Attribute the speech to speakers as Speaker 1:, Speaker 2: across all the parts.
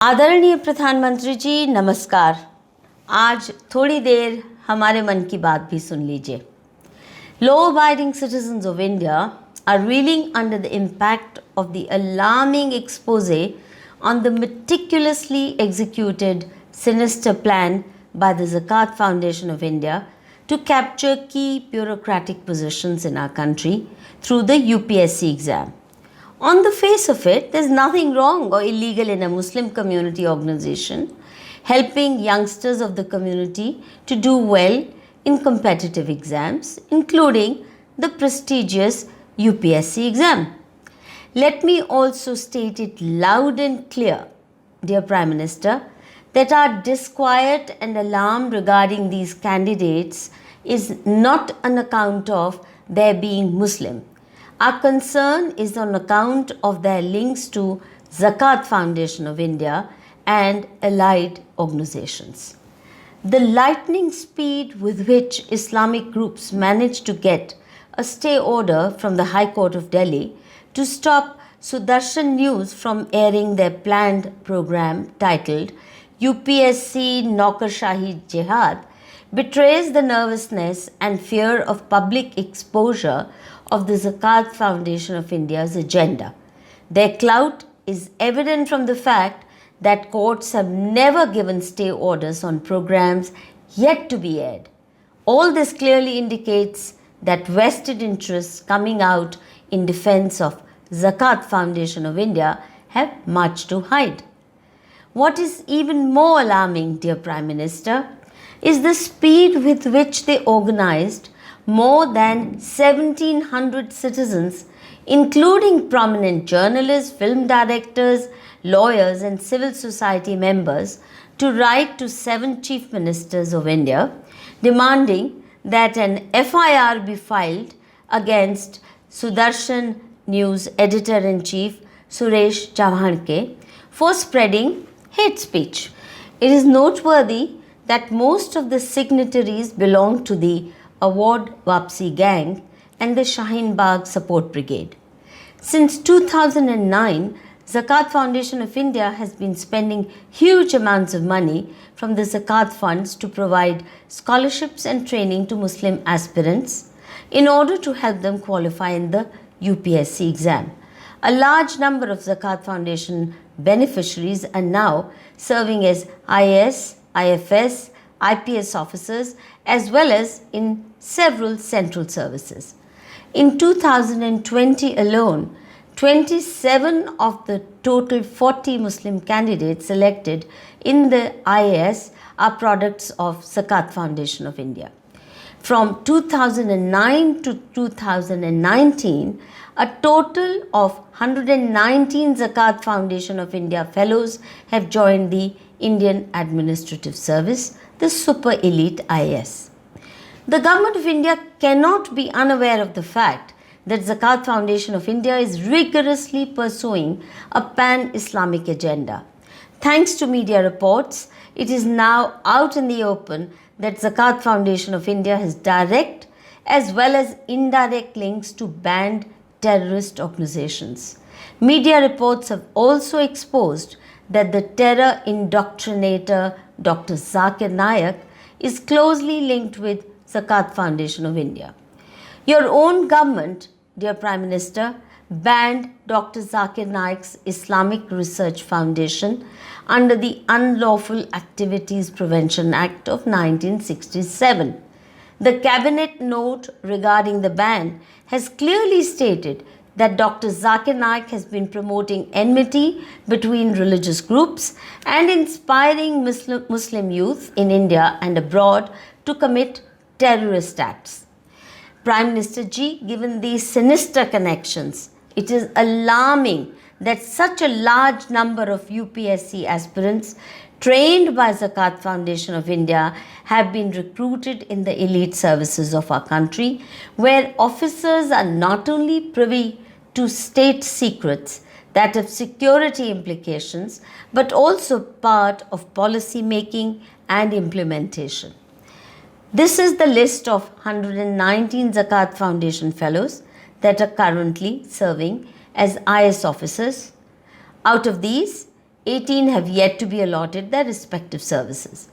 Speaker 1: आदरणीय प्रधानमंत्री जी नमस्कार। आज थोड़ी देर हमारे मन की बात भी सुन लीजिए। Law-abiding citizens of India are reeling under the impact of the alarming expose on the meticulously executed sinister plan by the Zakat Foundation of India to capture key bureaucratic positions in our country through the UPSC exam. On the face of it, there's nothing wrong or illegal in a Muslim community organization helping youngsters of the community to do well in competitive exams, including the prestigious UPSC exam. Let me also state it loud and clear, dear Prime Minister, that our disquiet and alarm regarding these candidates is not on account of their being Muslim. Our concern is on account of their links to Zakat Foundation of India and allied organizations. The lightning speed with which Islamic groups managed to get a stay order from the High Court of Delhi to stop Sudarshan News from airing their planned program titled UPSC Naukarshahi Jihad betrays the nervousness and fear of public exposure of the Zakat Foundation of India's agenda. Their clout is evident from the fact that courts have never given stay orders on programs yet to be aired. All this clearly indicates that vested interests coming out in defense of Zakat Foundation of India have much to hide. What is even more alarming, dear Prime Minister, is the speed with which they organized more than 1,700 citizens, including prominent journalists, film directors, lawyers, and civil society members, to write to 7 chief ministers of India, demanding that an FIR be filed against Sudarshan News editor-in-chief Suresh Chavhanke for spreading hate speech. It is noteworthy that most of the signatories belong to the Award Wapsi Gang and the Shaheen Bagh Support Brigade. Since 2009, Zakat Foundation of India has been spending huge amounts of money from the Zakat funds to provide scholarships and training to Muslim aspirants in order to help them qualify in the UPSC exam. A large number of Zakat Foundation beneficiaries are now serving as IAS, IFS, IPS officers as well as in several central services. In 2020 alone, 27 of the total 40 Muslim candidates selected in the IAS are products of Zakat Foundation of India. From 2009 to 2019, a total of 119 Zakat Foundation of India fellows have joined the Indian Administrative Service, the super elite IAS. The Government of India cannot be unaware of the fact that Zakat Foundation of India is rigorously pursuing a pan-Islamic agenda. Thanks to media reports, it is now out in the open that Zakat Foundation of India has direct as well as indirect links to banned terrorist organizations. Media reports have also exposed that the terror indoctrinator Dr. Zakir Naik is closely linked with Zakat Foundation of India. Your own government, dear Prime Minister, banned Dr. Zakir Naik's Islamic Research Foundation under the Unlawful Activities Prevention Act of 1967. The cabinet note regarding the ban has clearly stated that Dr. Zakir Naik has been promoting enmity between religious groups and inspiring Muslim youth in India and abroad to commit terrorist acts. Prime Minister Ji, given these sinister connections, it is alarming that such a large number of UPSC aspirants trained by Zakat Foundation of India have been recruited in the elite services of our country, where officers are not only privy to state secrets that have security implications, but also part of policy making and implementation. This is the list of 119 Zakat Foundation fellows that are currently serving as IS officers. Out of these, 18 have yet to be allotted their respective services.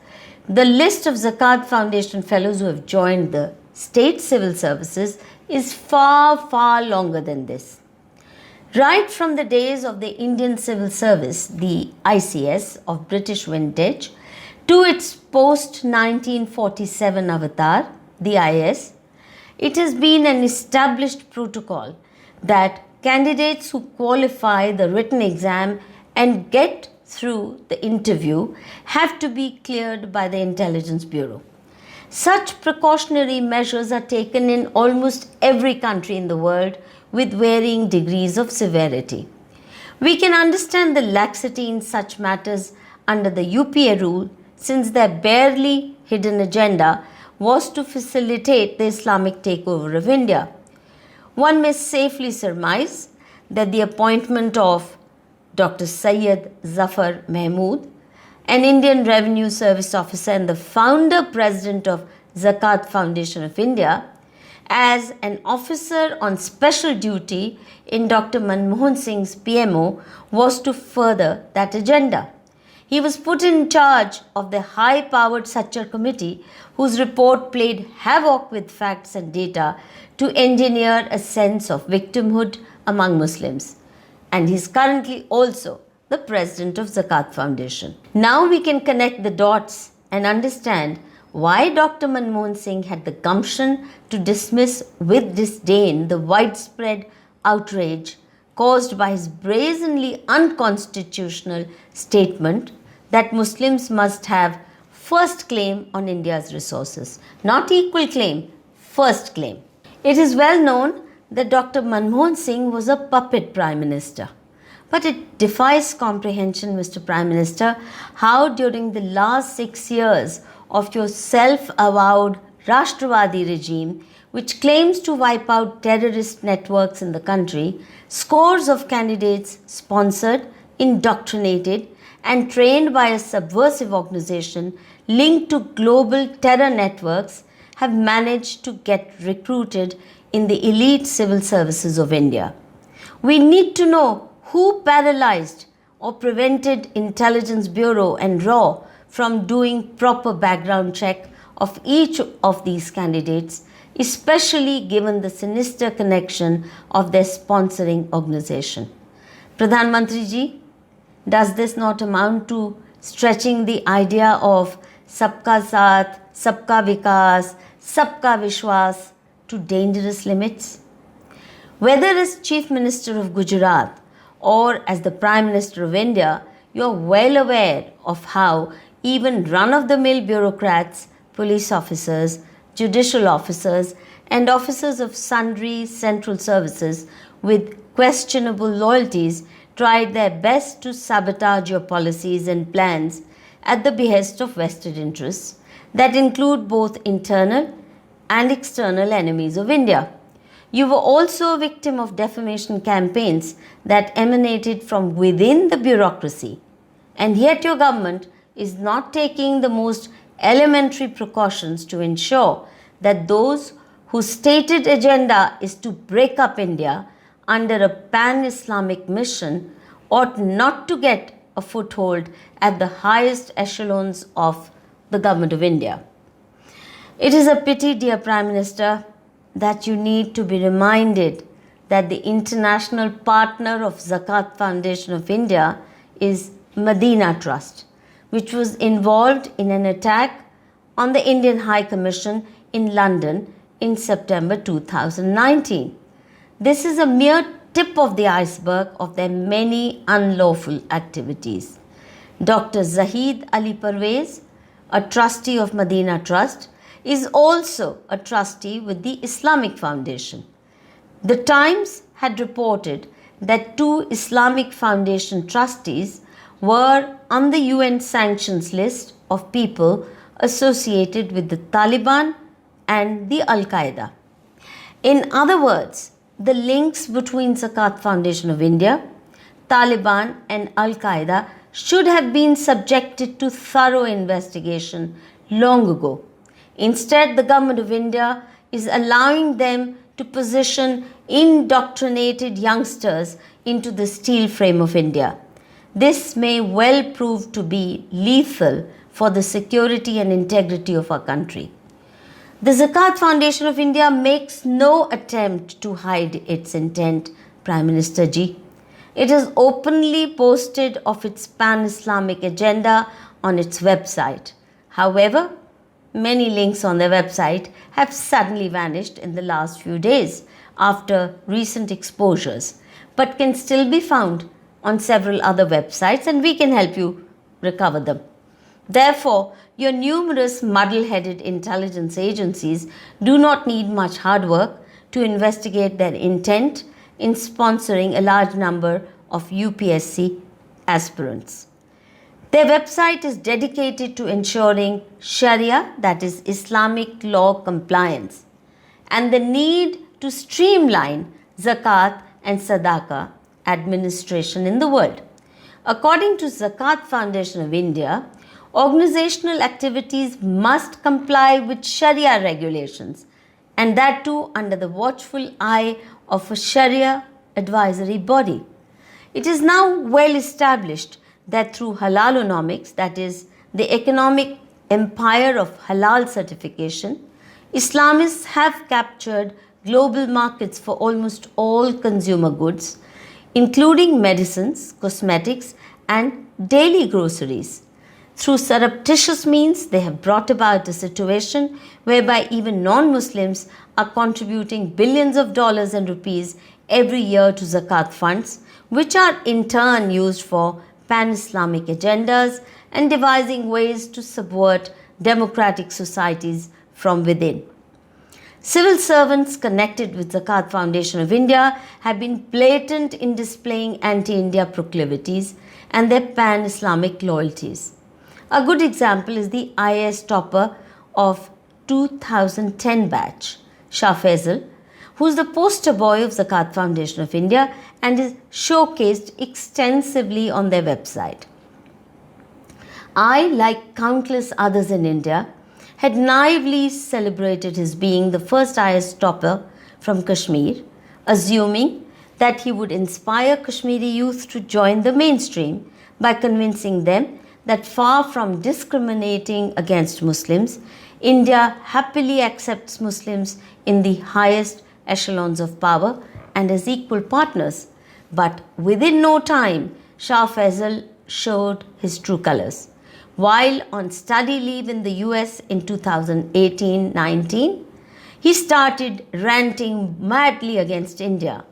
Speaker 1: The list of Zakat Foundation fellows who have joined the state civil services is far, far longer than this. Right from the days of the Indian Civil Service, the ICS of British vintage, to its post 1947 avatar, the IS, it has been an established protocol that candidates who qualify the written exam and get through the interview have to be cleared by the Intelligence Bureau. Such precautionary measures are taken in almost every country in the world with varying degrees of severity. We can understand the laxity in such matters under the UPA rule, since their barely hidden agenda was to facilitate the Islamic takeover of India. One may safely surmise that the appointment of Dr. Syed Zafar Mahmood, an Indian Revenue Service officer and the founder president of Zakat Foundation of India, as an officer on special duty in Dr. Manmohan Singh's PMO was to further that agenda. He was put in charge of the high-powered Sachar committee, whose report played havoc with facts and data to engineer a sense of victimhood among Muslims. And he is currently also the president of Zakat Foundation. Now we can connect the dots and understand why Dr. Manmohan Singh had the gumption to dismiss with disdain the widespread outrage caused by his brazenly unconstitutional statement that Muslims must have first claim on India's resources. Not equal claim, first claim. It is well known that Dr. Manmohan Singh was a puppet Prime Minister. But it defies comprehension, Mr. Prime Minister, how during the last 6 years of your self-avowed Rashtravadi regime, which claims to wipe out terrorist networks in the country, scores of candidates sponsored, indoctrinated, and trained by a subversive organization linked to global terror networks have managed to get recruited in the elite civil services of India. We need to know who paralyzed or prevented Intelligence Bureau and RAW from doing proper background check of each of these candidates, especially given the sinister connection of their sponsoring organization. Pradhan Mantri ji, does this not amount to stretching the idea of Sabka Saath, Sabka Vikas, Sabka Vishwas to dangerous limits? Whether as Chief Minister of Gujarat or as the Prime Minister of India, you are well aware of how even run-of-the-mill bureaucrats, police officers, judicial officers, and officers of sundry central services with questionable loyalties tried their best to sabotage your policies and plans at the behest of vested interests that include both internal and external enemies of India. You were also a victim of defamation campaigns that emanated from within the bureaucracy, and yet your government is not taking the most elementary precautions to ensure that those whose stated agenda is to break up India under a pan-Islamic mission ought not to get a foothold at the highest echelons of the Government of India. It is a pity, dear Prime Minister, that you need to be reminded that the international partner of Zakat Foundation of India is Medina Trust, which was involved in an attack on the Indian High Commission in London in September 2019. This is a mere tip of the iceberg of their many unlawful activities. Dr. Zahid Ali Parvez, a trustee of Medina Trust, is also a trustee with the Islamic Foundation. The Times had reported that 2 Islamic Foundation trustees were on the UN sanctions list of people associated with the Taliban and the Al-Qaeda. In other words, the links between Zakat Foundation of India, Taliban and Al-Qaeda should have been subjected to thorough investigation long ago. Instead, the Government of India is allowing them to position indoctrinated youngsters into the steel frame of India. This may well prove to be lethal for the security and integrity of our country. The Zakat Foundation of India makes no attempt to hide its intent, Prime Minister Ji. It has openly boasted of its pan-Islamic agenda on its website. However, many links on their website have suddenly vanished in the last few days after recent exposures, but can still be found on several other websites, and we can help you recover them. Therefore, your numerous muddle-headed intelligence agencies do not need much hard work to investigate their intent in sponsoring a large number of UPSC aspirants. Their website is dedicated to ensuring Sharia, that is Islamic law compliance, and the need to streamline zakat and sadaqah administration in the world. According to Zakat Foundation of India, organizational activities must comply with Sharia regulations, and that too under the watchful eye of a Sharia advisory body. It is now well established that through Halalonomics, that is the economic empire of halal certification, Islamists have captured global markets for almost all consumer goods, including medicines, cosmetics, and daily groceries. Through surreptitious means, they have brought about a situation whereby even non-Muslims are contributing billions of dollars and rupees every year to zakat funds, which are in turn used for pan-Islamic agendas and devising ways to subvert democratic societies from within. Civil servants connected with Zakat Foundation of India have been blatant in displaying anti-India proclivities and their pan-Islamic loyalties. A good example is the IAS topper of 2010 batch, Shah Faisal, who is the poster boy of Zakat Foundation of India and is showcased extensively on their website. I, like countless others in India, had naively celebrated his being the first IAS topper from Kashmir, assuming that he would inspire Kashmiri youth to join the mainstream by convincing them that far from discriminating against Muslims, India happily accepts Muslims in the highest echelons of power and as equal partners. But within no time, Shah Faisal showed his true colors. While on study leave in the US in 2018-19, he started ranting madly against India.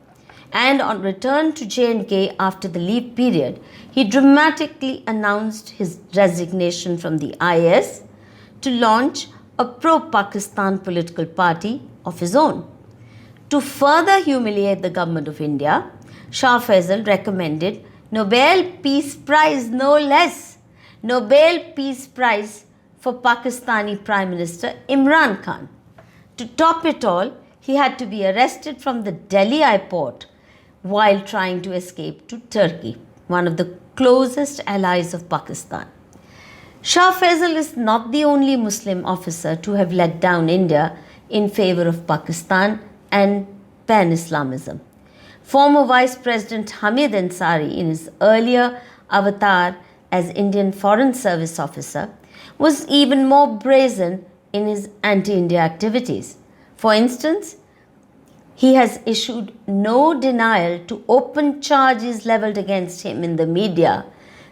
Speaker 1: And on return to J&K after the leave period, he dramatically announced his resignation from the IS to launch a pro-Pakistan political party of his own. To further humiliate the government of India, Shah Faisal recommended Nobel Peace Prize, no less, Nobel Peace Prize for Pakistani Prime Minister Imran Khan. To top it all, he had to be arrested from the Delhi airport while trying to escape to Turkey, one of the closest allies of Pakistan. Shah Faisal is not the only Muslim officer to have let down India in favor of Pakistan and pan-Islamism. Former Vice President Hamid Ansari, in his earlier avatar as Indian Foreign Service officer, was even more brazen in his anti-India activities. For instance, he has issued no denial to open charges leveled against him in the media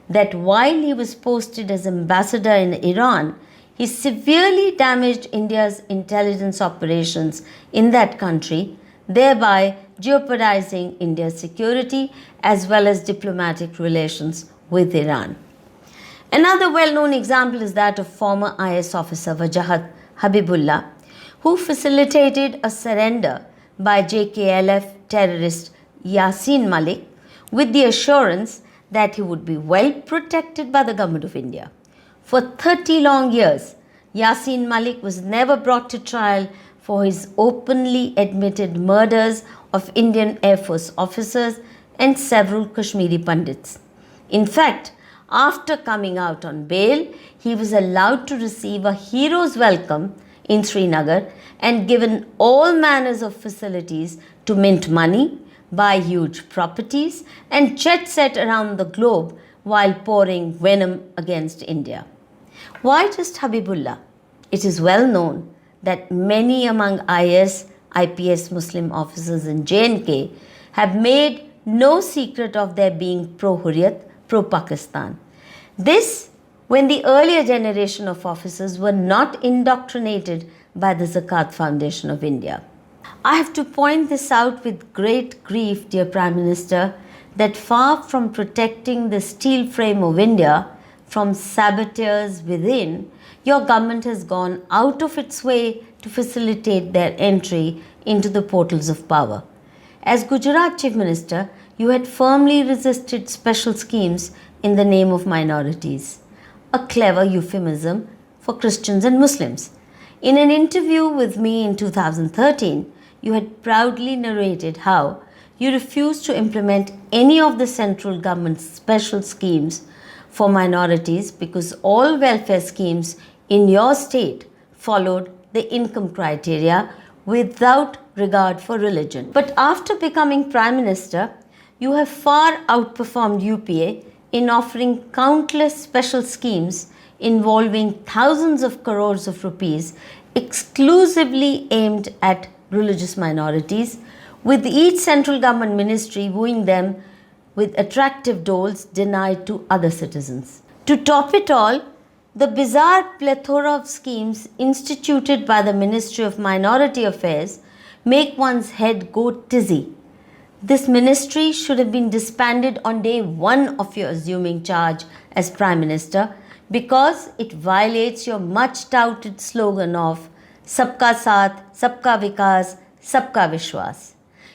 Speaker 1: that while he was posted as ambassador in Iran, he severely damaged India's intelligence operations in that country, thereby jeopardizing India's security as well as diplomatic relations with Iran. Another well-known example is that of former IS officer Wajahat Habibullah, who facilitated a surrender by JKLF terrorist Yasin Malik with the assurance that he would be well protected by the government of India. For 30 long years, Yasin Malik was never brought to trial for his openly admitted murders of Indian Air Force officers and several Kashmiri Pandits. In fact, after coming out on bail, he was allowed to receive a hero's welcome in Srinagar and given all manners of facilities to mint money, buy huge properties, and jet set around the globe while pouring venom against India. Why just Habibullah? It is well known that many among IS, IPS Muslim officers in J&K have made no secret of their being pro-Hurriyat, pro-Pakistan. This when the earlier generation of officers were not indoctrinated by the Zakat Foundation of India. I have to point this out with great grief, dear Prime Minister, that far from protecting the steel frame of India from saboteurs within, your government has gone out of its way to facilitate their entry into the portals of power. As Gujarat Chief Minister, you had firmly resisted special schemes in the name of minorities, a clever euphemism for Christians and Muslims. In an interview with me in 2013, you had proudly narrated how you refused to implement any of the central government's special schemes for minorities because all welfare schemes in your state followed the income criteria without regard for religion. But after becoming Prime Minister, you have far outperformed UPA in offering countless special schemes involving thousands of crores of rupees exclusively aimed at religious minorities, with each central government ministry wooing them with attractive doles denied to other citizens. To top it all, the bizarre plethora of schemes instituted by the Ministry of Minority Affairs make one's head go tizzy. This ministry should have been disbanded on day one of your assuming charge as Prime Minister because it violates your much touted slogan of Sabka Saath, Sabka Vikas, Sabka Vishwas.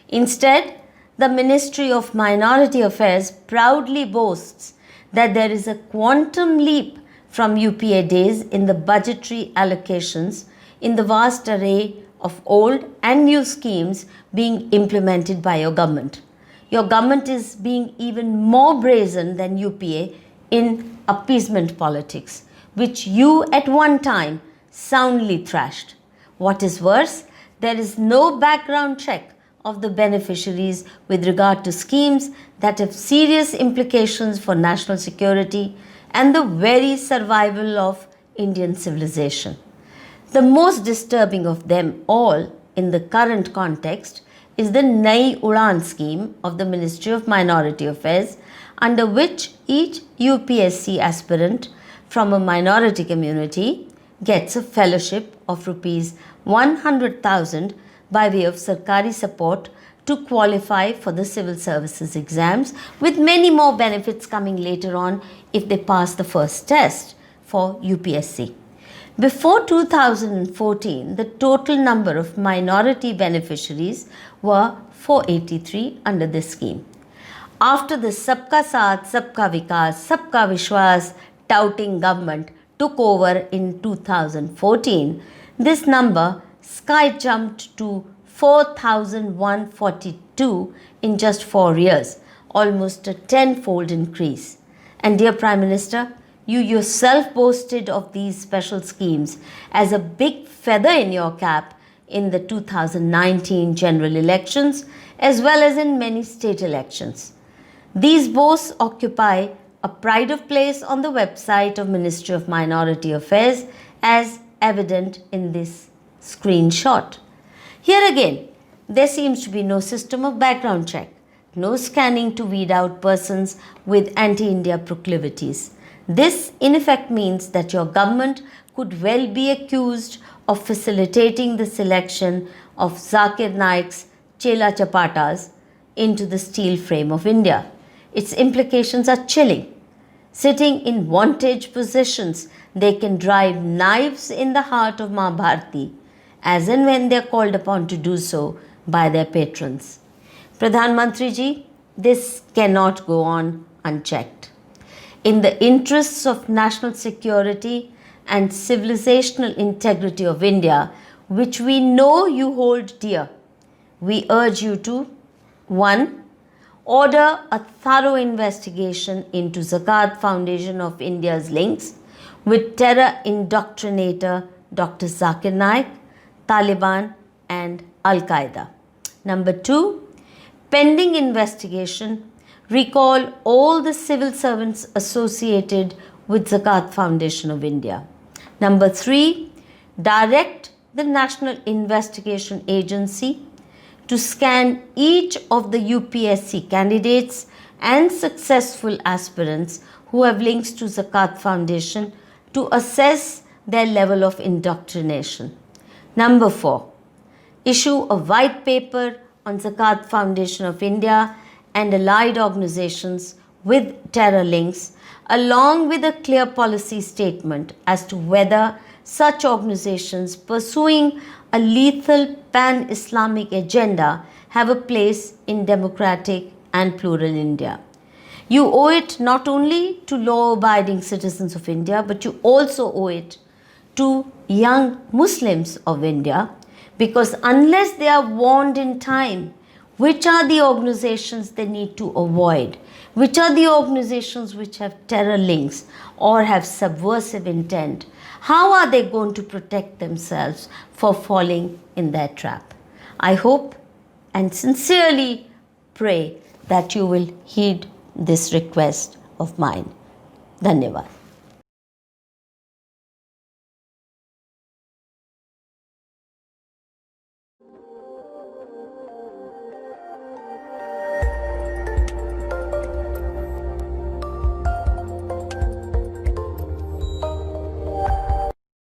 Speaker 1: Instead, the Ministry of Minority Affairs proudly boasts that there is a quantum leap from UPA days in the budgetary allocations in the vast array of old and new schemes being implemented by your government. Your government is being even more brazen than UPA in appeasement politics, which you at one time soundly thrashed. What is worse, there is no background check of the beneficiaries with regard to schemes that have serious implications for national security and the very survival of Indian civilization. The most disturbing of them all in the current context is the Nai Udan scheme of the Ministry of Minority Affairs, under which each UPSC aspirant from a minority community gets a fellowship of rupees 100,000 by way of Sarkari support to qualify for the civil services exams, with many more benefits coming later on if they pass the first test for UPSC. Before 2014, the total number of minority beneficiaries were 483 under this scheme. After the Sabka Saath, Sabka Vikas, Sabka Vishwas touting government took over in 2014, this number sky jumped to 4,142 in just 4 years, almost a tenfold increase. And dear Prime Minister, you yourself boasted of these special schemes as a big feather in your cap in the 2019 general elections as well as in many state elections. These boasts occupy a pride of place on the website of Ministry of Minority Affairs as evident in this screenshot. Here again, there seems to be no system of background check, no scanning to weed out persons with anti-India proclivities. This in effect means that your government could well be accused of facilitating the selection of Zakir Naik's Chela Chapatas into the steel frame of India. Its implications are chilling. Sitting in vantage positions, they can drive knives in the heart of Ma Bharati, as and when they are called upon to do so by their patrons. Pradhan Mantri ji, this cannot go on unchecked. In the interests of national security and civilizational integrity of India, which we know you hold dear, we urge you to 1. Order a thorough investigation into Zakat Foundation of India's links with terror indoctrinator Dr. Zakir Naik, Taliban and Al-Qaeda. Number 2, pending investigation, recall all the civil servants associated with Zakat Foundation of India. Number 3, direct the National Investigation Agency to scan each of the UPSC candidates and successful aspirants who have links to Zakat Foundation to assess their level of indoctrination. Number 4, issue a white paper on Zakat Foundation of India and allied organizations with terror links, along with a clear policy statement as to whether such organizations pursuing a lethal pan-Islamic agenda have a place in democratic and plural India. You owe it not only to law-abiding citizens of India, but you also owe it to young Muslims of India, because unless they are warned in time which are the organizations they need to avoid, which are the organizations which have terror links or have subversive intent, how are they going to protect themselves for falling in their trap? I hope and sincerely pray that you will heed this request of mine. Dhanyavad.